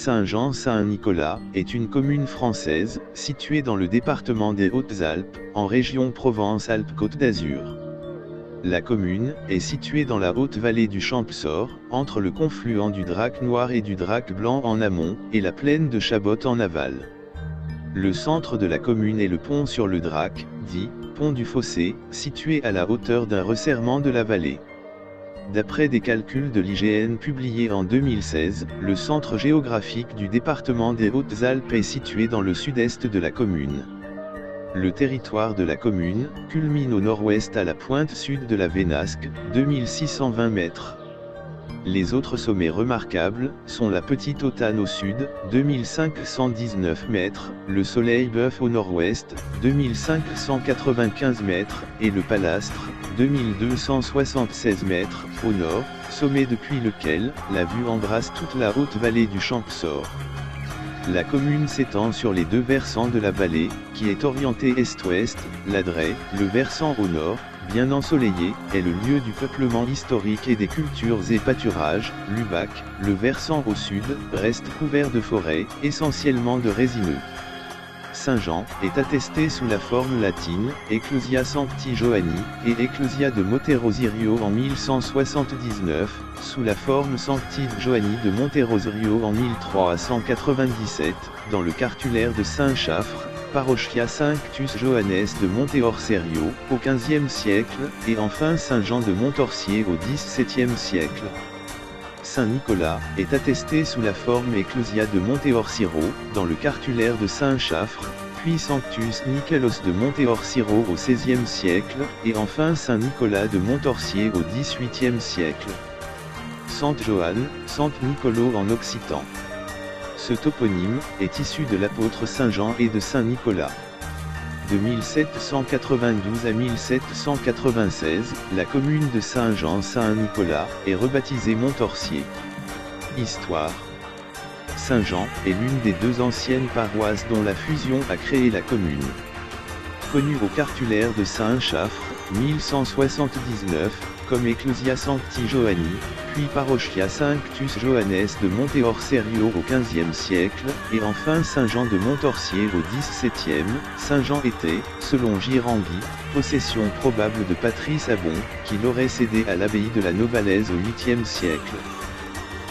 Saint-Jean-Saint-Nicolas est une commune française, située dans le département des Hautes-Alpes, en région Provence-Alpes-Côte d'Azur. La commune est située dans la haute vallée du Champsaur, entre le confluent du Drac Noir et du Drac Blanc en amont, et la plaine de Chabot en aval. Le centre de la commune est le pont sur le Drac, dit pont du Fossé, situé à la hauteur d'un resserrement de la vallée. D'après des calculs de l'IGN publiés en 2016, le centre géographique du département des Hautes-Alpes est situé dans le sud-est de la commune. Le territoire de la commune culmine au nord-ouest à la pointe sud de la Vénasque, 2620 mètres. Les autres sommets remarquables sont la Petite Autane au sud, 2519 mètres, le Soleil-Bœuf au nord-ouest, 2595 mètres, et le Palastre, 2276 mètres, au nord, sommet depuis lequel la vue embrasse toute la haute vallée du Champsaur. La commune s'étend sur les deux versants de la vallée, qui est orientée est-ouest. L'Adret, le versant au nord, bien ensoleillé, est le lieu du peuplement historique et des cultures et pâturages. L'Ubac, le versant au sud, reste couvert de forêts, essentiellement de résineux. Saint-Jean est attesté sous la forme latine, Ecclesia Sancti Joanni, et Ecclesia de Monterosario en 1179, sous la forme Sancti Joanni de Monterosario en 1397, dans le cartulaire de Saint-Chaffre, Parochia Sanctus Johannes de Monteorserio, au XVe siècle, et enfin Saint-Jean de Montorsier au XVIIe siècle. Saint-Nicolas est attesté sous la forme Ecclesia de Monteorsiro, dans le cartulaire de Saint-Chaffre, puis Sanctus Nicolos de Monteorsiro au XVIe siècle, et enfin Saint-Nicolas de Montorsier au XVIIIe siècle. Sainte Joanne, Sainte Nicolo en occitan. Ce toponyme est issu de l'apôtre Saint-Jean et de Saint-Nicolas. De 1792 à 1796, la commune de Saint-Jean-Saint-Nicolas est rebaptisée Montorsier. Histoire. Saint-Jean est l'une des deux anciennes paroisses dont la fusion a créé la commune. Connue au cartulaire de Saint-Chaffre, 1179, comme Ecclesia Sancti Joanni, puis Parochia Sanctus Johannes de Monteorserio au XVe siècle, et enfin Saint-Jean de Montorsier au XVIIe, Saint-Jean était, selon Girangui, possession probable de Patrice Abon, qui l'aurait cédé à l'abbaye de la Novalaise au VIIIe siècle.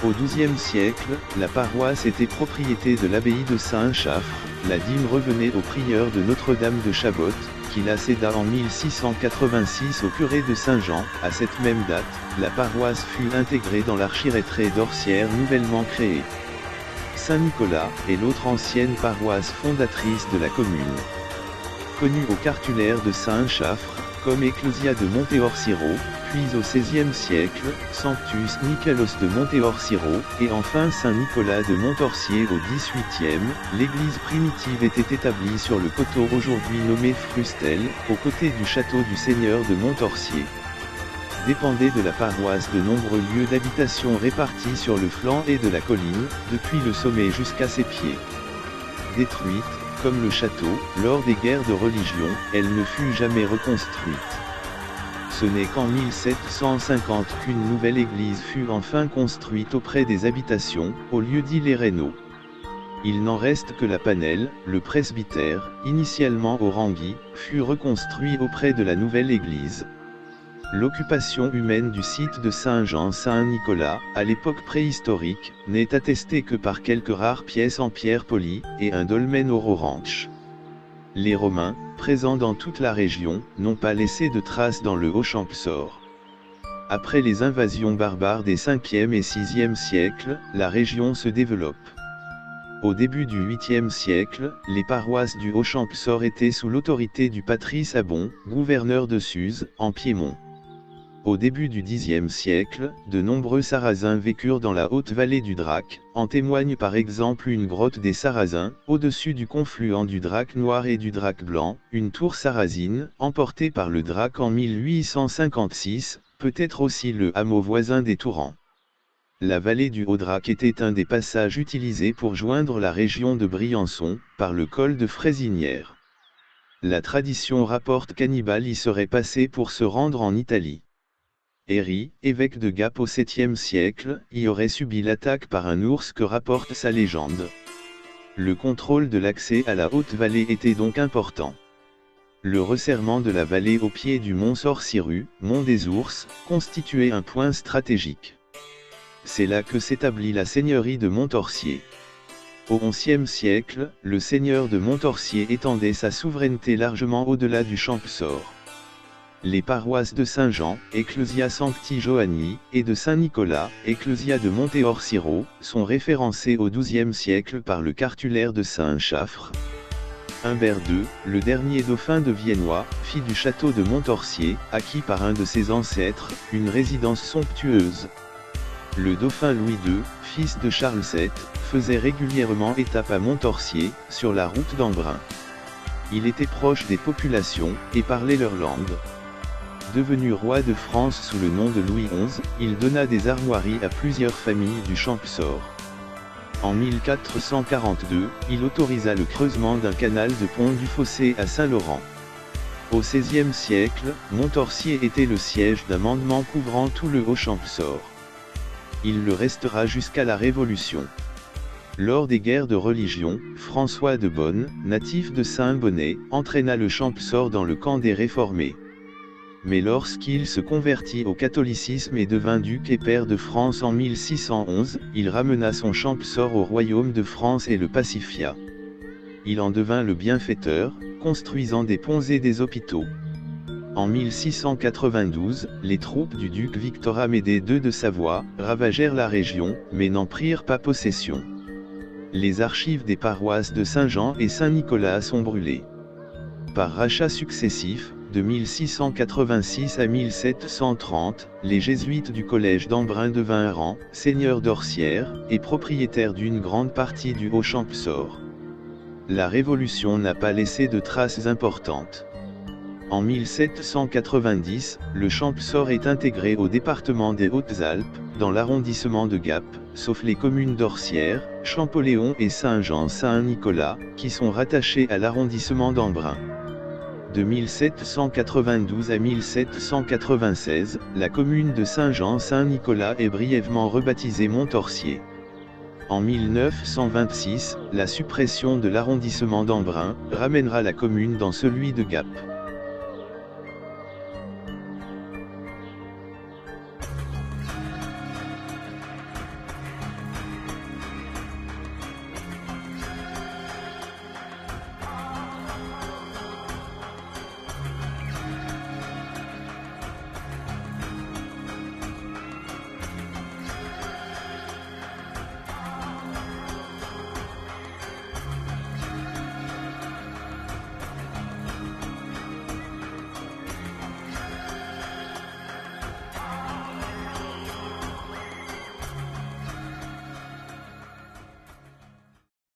Au XIIe siècle, la paroisse était propriété de l'abbaye de Saint-Chaffre, la dîme revenait au prieur de Notre-Dame de Chabot, qui la céda en 1686 au curé de Saint-Jean. À cette même date, la paroisse fut intégrée dans l'archirêtré d'Orsières nouvellement créée. Saint-Nicolas est l'autre ancienne paroisse fondatrice de la commune. Connue au cartulaire de Saint-Chaffre, comme Ecclesia de Monteorsiro, puis au XVIe siècle, Sanctus Nicolos de Monteorsiro, et enfin Saint-Nicolas de Montorsier au XVIIIe, l'église primitive était établie sur le coteau aujourd'hui nommé Frustel, aux côtés du château du seigneur de Montorsier. Dépendait de la paroisse de nombreux lieux d'habitation répartis sur le flanc et de la colline, depuis le sommet jusqu'à ses pieds. Détruite, comme le château, lors des guerres de religion, elle ne fut jamais reconstruite. Ce n'est qu'en 1750 qu'une nouvelle église fut enfin construite auprès des habitations, au lieu dit les Rénaux. Il n'en reste que la Panelle, le presbytère, initialement au Rangui, fut reconstruit auprès de la nouvelle église. L'occupation humaine du site de Saint-Jean-Saint-Nicolas, à l'époque préhistorique, n'est attestée que par quelques rares pièces en pierre polie, et un dolmen ororanche. Les Romains, présents dans toute la région, n'ont pas laissé de traces dans le Haut-Champsaur. Après les invasions barbares des 5e et 6e siècles, la région se développe. Au début du 8e siècle, les paroisses du Haut-Champsaur étaient sous l'autorité du patrice Abon, gouverneur de Suse, en Piémont. Au début du Xe siècle, de nombreux Sarrasins vécurent dans la haute vallée du Drac, en témoigne par exemple une grotte des Sarrasins, au-dessus du confluent du Drac Noir et du Drac Blanc, une tour sarrasine, emportée par le Drac en 1856, peut-être aussi le hameau voisin des Tourans. La vallée du Haut-Drac était un des passages utilisés pour joindre la région de Briançon, par le col de Fraisinière. La tradition rapporte qu'Hannibal y serait passé pour se rendre en Italie. Héry, évêque de Gap au 7e siècle, y aurait subi l'attaque par un ours que rapporte sa légende. Le contrôle de l'accès à la haute vallée était donc important. Le resserrement de la vallée au pied du mont Sorciru, mont des Ours, constituait un point stratégique. C'est là que s'établit la seigneurie de Montorsier. Au XIe siècle, le seigneur de Montorsier étendait sa souveraineté largement au-delà du Champsaur. Les paroisses de Saint-Jean, Ecclesia Sancti Joanni, et de Saint-Nicolas, Ecclesia de Monteorsiro, sont référencées au XIIe siècle par le cartulaire de Saint-Chaffre. Humbert II, le dernier dauphin de Viennois, fit du château de Montorsier, acquis par un de ses ancêtres, une résidence somptueuse. Le dauphin Louis II, fils de Charles VII, faisait régulièrement étape à Montorsier, sur la route d'Embrun. Il était proche des populations, et parlait leur langue. Devenu roi de France sous le nom de Louis XI, il donna des armoiries à plusieurs familles du Champsaur. En 1442, il autorisa le creusement d'un canal de pont du Fossé à Saint-Laurent. Au XVIe siècle, Montorsier était le siège d'un mandement couvrant tout le Haut-Champsaur. Il le restera jusqu'à la Révolution. Lors des guerres de religion, François de Bonne, natif de Saint-Bonnet, entraîna le Champsaur dans le camp des réformés. Mais lorsqu'il se convertit au catholicisme et devint duc et pair de France en 1611, il ramena son Champsaur au royaume de France et le pacifia. Il en devint le bienfaiteur, construisant des ponts et des hôpitaux. En 1692, les troupes du duc Victor-Amédée II de Savoie ravagèrent la région, mais n'en prirent pas possession. Les archives des paroisses de Saint-Jean et Saint-Nicolas sont brûlées. Par rachats successifs, de 1686 à 1730, les jésuites du collège d'Embrun devinrent seigneurs d'Orsières, et propriétaires d'une grande partie du Haut-Champsaur. La Révolution n'a pas laissé de traces importantes. En 1790, le Champsaur est intégré au département des Hautes-Alpes, dans l'arrondissement de Gap, sauf les communes d'Orsières, Champoléon et Saint-Jean-Saint-Nicolas, qui sont rattachées à l'arrondissement d'Embrun. De 1792 à 1796, la commune de Saint-Jean-Saint-Nicolas est brièvement rebaptisée Montorsier. En 1926, la suppression de l'arrondissement d'Embrun ramènera la commune dans celui de Gap.